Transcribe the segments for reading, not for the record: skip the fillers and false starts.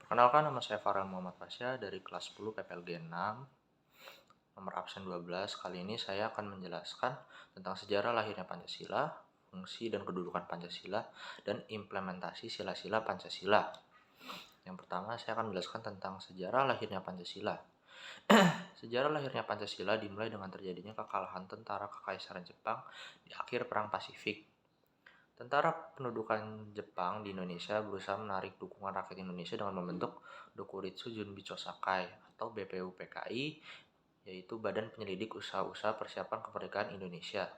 Perkenalkan, nama saya Farel Muhammad Pasya dari kelas 10 PPLG 6, nomor absen 12. Kali ini saya akan menjelaskan tentang sejarah lahirnya Pancasila, fungsi dan kedudukan Pancasila, dan implementasi sila-sila Pancasila. Yang pertama, saya akan menjelaskan tentang sejarah lahirnya Pancasila. Sejarah lahirnya Pancasila dimulai dengan terjadinya kekalahan tentara Kekaisaran Jepang di akhir Perang Pasifik. Tentara pendudukan Jepang di Indonesia berusaha menarik dukungan rakyat Indonesia dengan membentuk Dokuritsu Junbi Chosakai atau BPUPKI, yaitu Badan Penyelidik Usaha-Usaha Persiapan Kemerdekaan Indonesia.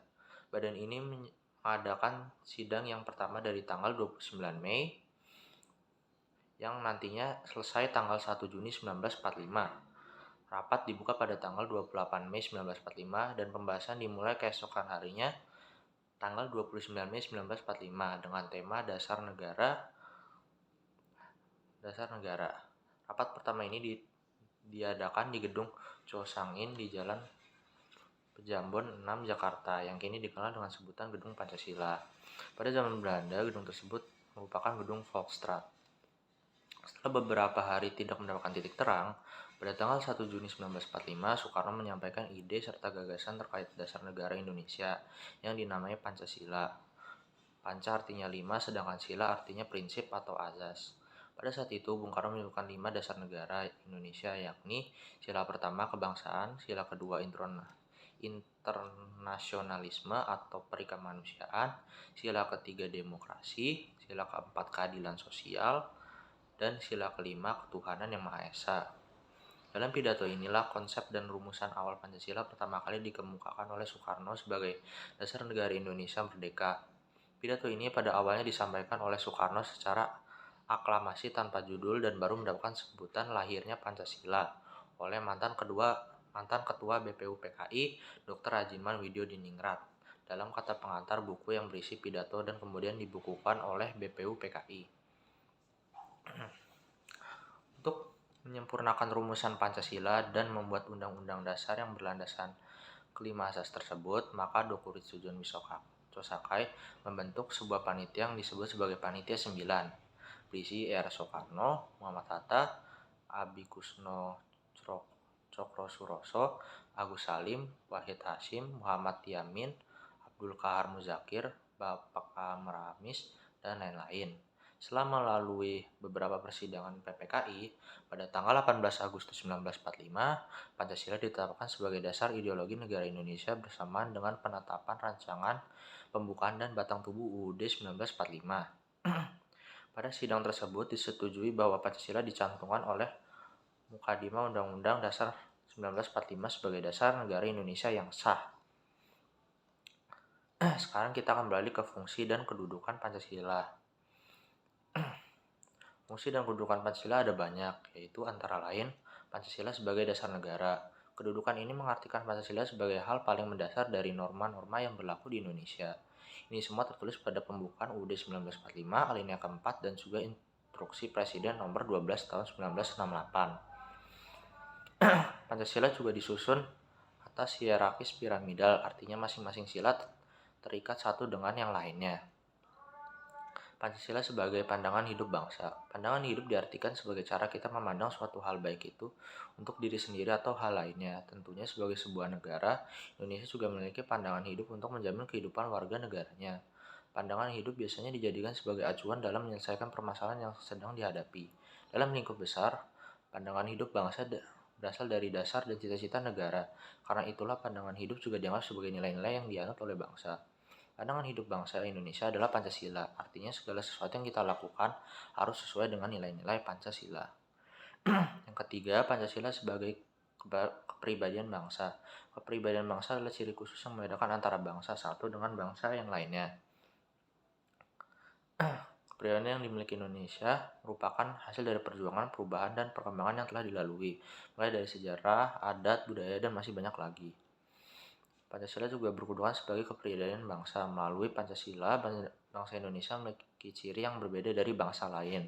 Badan ini mengadakan sidang yang pertama dari tanggal 29 Mei yang nantinya selesai tanggal 1 Juni 1945. Rapat dibuka pada tanggal 28 Mei 1945 dan pembahasan dimulai keesokan harinya tanggal 29 Mei 1945 dengan tema Dasar Negara. Rapat pertama ini diadakan di gedung Chosangin di Jalan Pejambon 6 Jakarta yang kini dikenal dengan sebutan Gedung Pancasila. Pada zaman Belanda, gedung tersebut merupakan gedung Volksstraat. Setelah beberapa hari tidak mendapatkan titik terang, pada tanggal 1 Juni 1945, Soekarno menyampaikan ide serta gagasan terkait dasar negara Indonesia yang dinamai Pancasila. Panca artinya 5, sedangkan sila artinya prinsip atau azas. Pada saat itu, Bung Karno menyebutkan 5 dasar negara Indonesia, yakni sila pertama kebangsaan, sila kedua internasionalisme atau perikemanusiaan, sila ketiga demokrasi, sila keempat keadilan sosial, dan sila kelima ketuhanan yang Maha Esa. Dalam pidato inilah konsep dan rumusan awal Pancasila pertama kali dikemukakan oleh Soekarno sebagai dasar negara Indonesia merdeka. Pidato ini pada awalnya disampaikan oleh Soekarno secara aklamasi tanpa judul dan baru mendapatkan sebutan lahirnya Pancasila oleh mantan ketua BPUPKI Dr. Rajiman Widyodiningrat dalam kata pengantar buku yang berisi pidato dan kemudian dibukukan oleh BPUPKI. Untuk menyempurnakan rumusan Pancasila dan membuat undang-undang dasar yang berlandaskan kelima asas tersebut, maka Dokuritsu Junbi Chosakai membentuk sebuah panitia yang disebut sebagai Panitia 9, berisi R. Soekarno, Muhammad Hatta, Abikusno Cokrosuroso, Agus Salim, Wahid Hasyim, Muhammad Yamin, Abdul Qahar Muzakir, Bapak Amr Amis, dan lain-lain. Setelah melalui beberapa persidangan PPKI, pada tanggal 18 Agustus 1945, Pancasila ditetapkan sebagai dasar ideologi negara Indonesia bersamaan dengan penetapan rancangan pembukaan dan batang tubuh UUD 1945. Pada sidang tersebut disetujui bahwa Pancasila dicantumkan oleh Mukadimah Undang-Undang Dasar 1945 sebagai dasar negara Indonesia yang sah. Sekarang kita akan beralih ke fungsi dan kedudukan Pancasila. Fungsi dan kedudukan Pancasila ada banyak, yaitu antara lain Pancasila sebagai dasar negara. Kedudukan ini mengartikan Pancasila sebagai hal paling mendasar dari norma-norma yang berlaku di Indonesia. Ini semua tertulis pada pembukaan UUD 1945 alinea keempat dan juga instruksi Presiden nomor 12 tahun 1968. Pancasila juga disusun atas hierarkis piramidal, artinya masing-masing sila terikat satu dengan yang lainnya. Pancasila sebagai pandangan hidup bangsa. Pandangan hidup diartikan sebagai cara kita memandang suatu hal, baik itu untuk diri sendiri atau hal lainnya. Tentunya sebagai sebuah negara, Indonesia juga memiliki pandangan hidup untuk menjamin kehidupan warga negaranya. Pandangan hidup biasanya dijadikan sebagai acuan dalam menyelesaikan permasalahan yang sedang dihadapi. Dalam lingkup besar, pandangan hidup bangsa berasal dari dasar dan cita-cita negara. Karena itulah pandangan hidup juga dianggap sebagai nilai-nilai yang dianut oleh bangsa. Pandangan hidup bangsa Indonesia adalah Pancasila, artinya segala sesuatu yang kita lakukan harus sesuai dengan nilai-nilai Pancasila. Yang ketiga, Pancasila sebagai kepribadian bangsa. Kepribadian bangsa adalah ciri khusus yang membedakan antara bangsa satu dengan bangsa yang lainnya. Kepribadian yang dimiliki Indonesia merupakan hasil dari perjuangan, perubahan, dan perkembangan yang telah dilalui, mulai dari sejarah, adat, budaya, dan masih banyak lagi. Pancasila juga berkedudukan sebagai kepribadian bangsa. Melalui Pancasila, bangsa Indonesia memiliki ciri yang berbeda dari bangsa lain.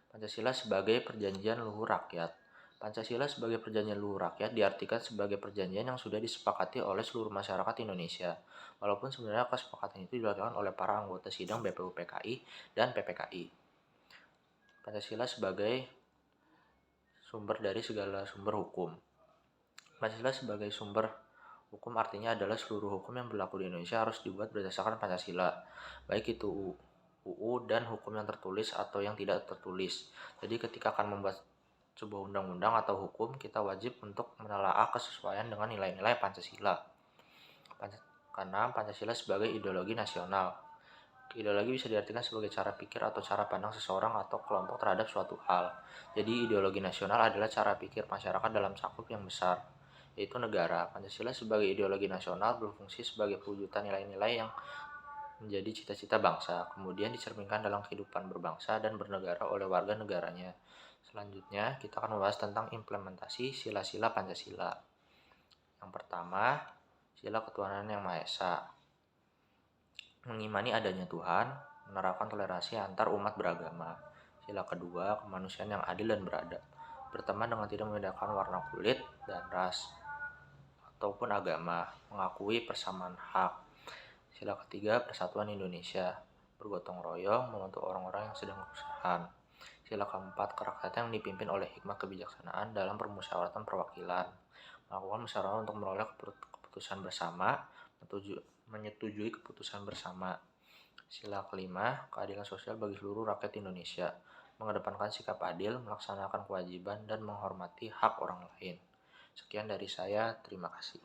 Pancasila sebagai perjanjian luhur rakyat. Pancasila sebagai perjanjian luhur rakyat diartikan sebagai perjanjian yang sudah disepakati oleh seluruh masyarakat Indonesia, walaupun sebenarnya kesepakatan itu dilakukan oleh para anggota sidang BPUPKI dan PPKI. Pancasila sebagai sumber dari segala sumber hukum. Pancasila sebagai sumber hukum artinya adalah seluruh hukum yang berlaku di Indonesia harus dibuat berdasarkan Pancasila, baik itu UU dan hukum yang tertulis atau yang tidak tertulis. Jadi ketika akan membuat sebuah undang-undang atau hukum, kita wajib untuk menelaah kesesuaian dengan nilai-nilai Pancasila. Karena Pancasila sebagai ideologi nasional. Ideologi bisa diartikan sebagai cara pikir atau cara pandang seseorang atau kelompok terhadap suatu hal. Jadi ideologi nasional adalah cara pikir masyarakat dalam cakup yang besar, yaitu negara. Pancasila sebagai ideologi nasional berfungsi sebagai pewujudan nilai-nilai yang menjadi cita-cita bangsa, kemudian dicerminkan dalam kehidupan berbangsa dan bernegara oleh warga negaranya. Selanjutnya, kita akan membahas tentang implementasi sila-sila Pancasila. Yang pertama, sila ketuhanan yang Maha Esa. Mengimani adanya Tuhan, menerapkan toleransi antar umat beragama. Sila kedua, kemanusiaan yang adil dan beradab. Berteman dengan tidak membedakan warna kulit dan ras ataupun agama, mengakui persamaan hak. Sila ketiga, persatuan Indonesia. Bergotong royong membantu orang-orang yang sedang kesusahan. Sila keempat, kerakyatan yang dipimpin oleh hikmat kebijaksanaan dalam permusyawaratan perwakilan. Melakukan musyawarah untuk menolak keputusan bersama, menyetujui keputusan bersama. Sila kelima, keadilan sosial bagi seluruh rakyat Indonesia. Mengedepankan sikap adil, melaksanakan kewajiban, dan menghormati hak orang lain. Sekian dari saya, terima kasih.